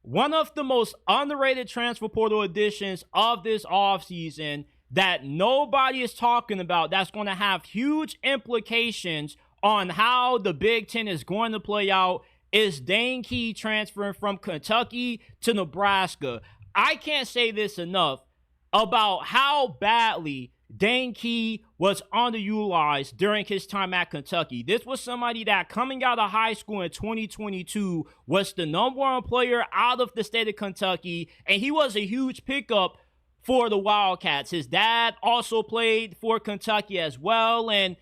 one of the most underrated transfer portal additions of this offseason that nobody is talking about, that's going to have huge implications on how the Big Ten is going to play out, is Dane Key transferring from Kentucky to Nebraska. I can't say this enough about how badly Dane Key was underutilized during his time at Kentucky. This was somebody that, coming out of high school in 2022, was the number one player out of the state of Kentucky, and he was a huge pickup for the Wildcats. His dad also played for Kentucky as well, and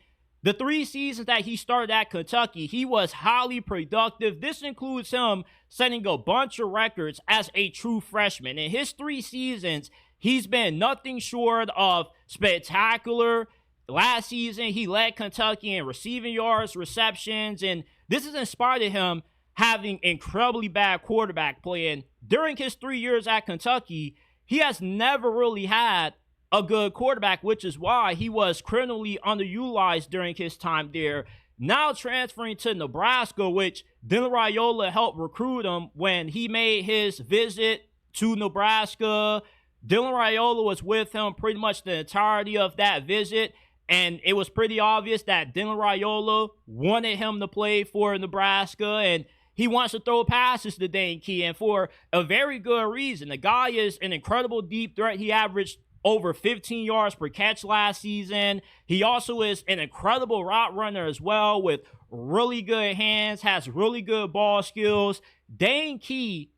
the 3 seasons that he started at Kentucky, he was highly productive. This includes him setting a bunch of records as a true freshman. In his 3 seasons, he's been nothing short of spectacular. Last season, he led Kentucky in receiving yards, receptions, and this has inspired him having incredibly bad quarterback play. And during his 3 years at Kentucky, he has never really had a good quarterback, which is why he was criminally underutilized during his time there. Now transferring to Nebraska, which Dylan Raiola helped recruit him when he made his visit to Nebraska. Dylan Raiola was with him pretty much the entirety of that visit, and it was pretty obvious that Dylan Raiola wanted him to play for Nebraska, and he wants to throw passes to Dane Key, and for a very good reason. The guy is an incredible deep threat. He averaged over 15 yards per catch last season. He also is an incredible route runner as well, with really good hands, has really good ball skills. Dane Key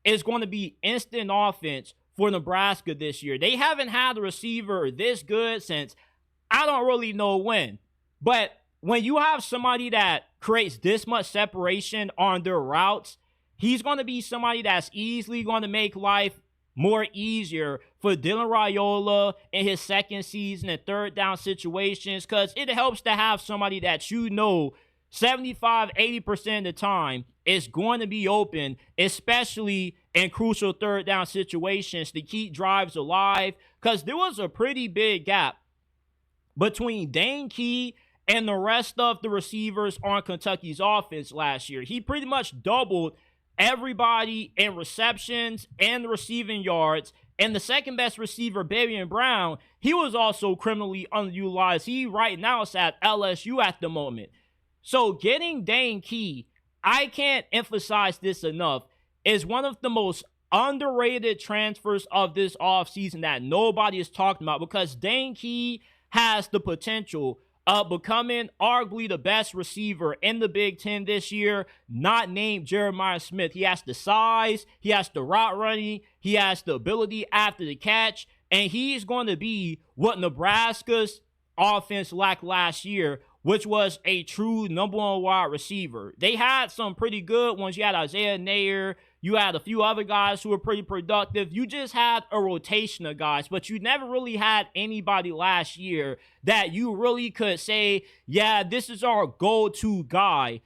is going to be instant offense for Nebraska this year. They haven't had a receiver this good since I don't really know when. But when you have somebody that creates this much separation on their routes, he's going to be somebody that's easily going to make life more easier for Dylan Raiola in his second season and third down situations, because it helps to have somebody that 75-80% of the time is going to be open, especially in crucial third down situations, to keep drives alive, because there was a pretty big gap between Dane Key and the rest of the receivers on Kentucky's offense last year. He pretty much doubled everybody in receptions and receiving yards. And the second best receiver, Babian Brown, he was also criminally underutilized. He right now is at LSU at the moment. So getting Dane Key, I can't emphasize this enough, is one of the most underrated transfers of this offseason that nobody is talking about, because Dane Key has the potential of becoming arguably the best receiver in the Big Ten this year, not named Jeremiah Smith. He has the size, he has the route running, he has the ability after the catch, and he's going to be what Nebraska's offense lacked last year, which was a true number one wide receiver. They had some pretty good ones. You had Isaiah Nair. You had a few other guys who were pretty productive. You just had a rotation of guys, but you never really had anybody last year that you really could say, yeah, this is our go-to guy.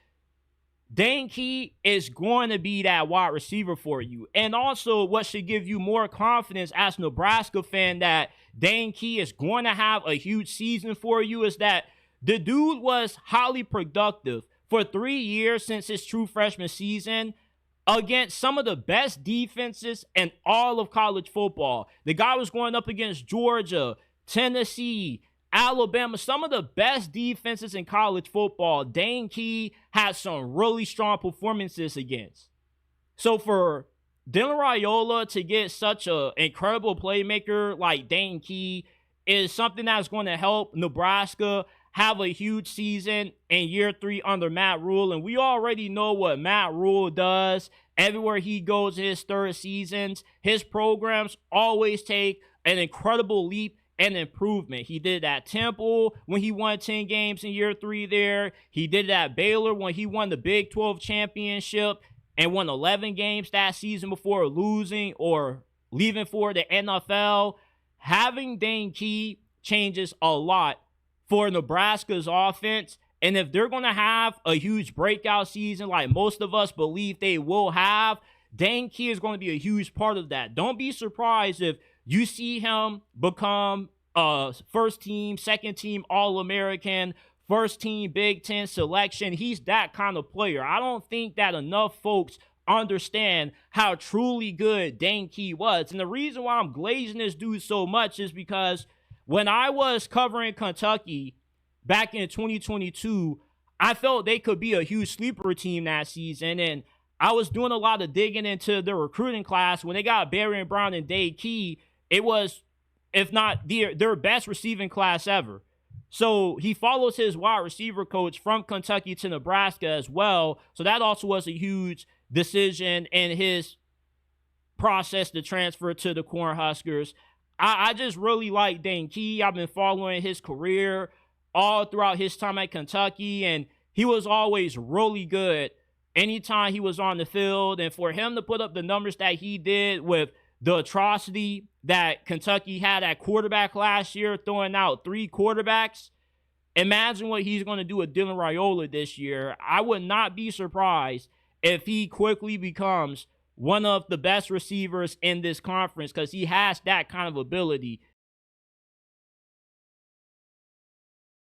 Dane Key is going to be that wide receiver for you. And also, what should give you more confidence as a Nebraska fan that Dane Key is going to have a huge season for you is that the dude was highly productive for 3 years since his true freshman season against some of the best defenses in all of college football. The guy was going up against Georgia, Tennessee, Alabama, some of the best defenses in college football. Dane Key had some really strong performances against. So for Dylan Raiola to get such an incredible playmaker like Dane Key is something that's going to help Nebraska have a huge season in year 3 under Matt Rule. And we already know what Matt Rule does. Everywhere he goes in his third seasons, his programs always take an incredible leap and improvement. He did it at Temple when he won 10 games in year 3 there. He did it at Baylor when he won the Big 12 championship and won 11 games that season before losing or leaving for the NFL. Having Dane Key changes a lot for Nebraska's offense. And if they're going to have a huge breakout season like most of us believe they will have, Dane Key is going to be a huge part of that. Don't be surprised if you see him become a first team, second team All-American, first team Big Ten selection. He's that kind of player. I don't think that enough folks understand how truly good Dane Key was. And the reason why I'm glazing this dude so much is because when I was covering Kentucky back in 2022, I felt they could be a huge sleeper team that season. And I was doing a lot of digging into the recruiting class. When they got Barry Brown and Dane Key, it was, if not their best receiving class ever. So he follows his wide receiver coach from Kentucky to Nebraska as well. So that also was a huge decision in his process to transfer to the Cornhuskers. I just really like Dane Key. I've been following his career all throughout his time at Kentucky, and he was always really good anytime he was on the field. And for him to put up the numbers that he did with the atrocity that Kentucky had at quarterback last year, throwing out 3 quarterbacks, imagine what he's going to do with Dylan Raiola this year. I would not be surprised if he quickly becomes one of the best receivers in this conference, because he has that kind of ability.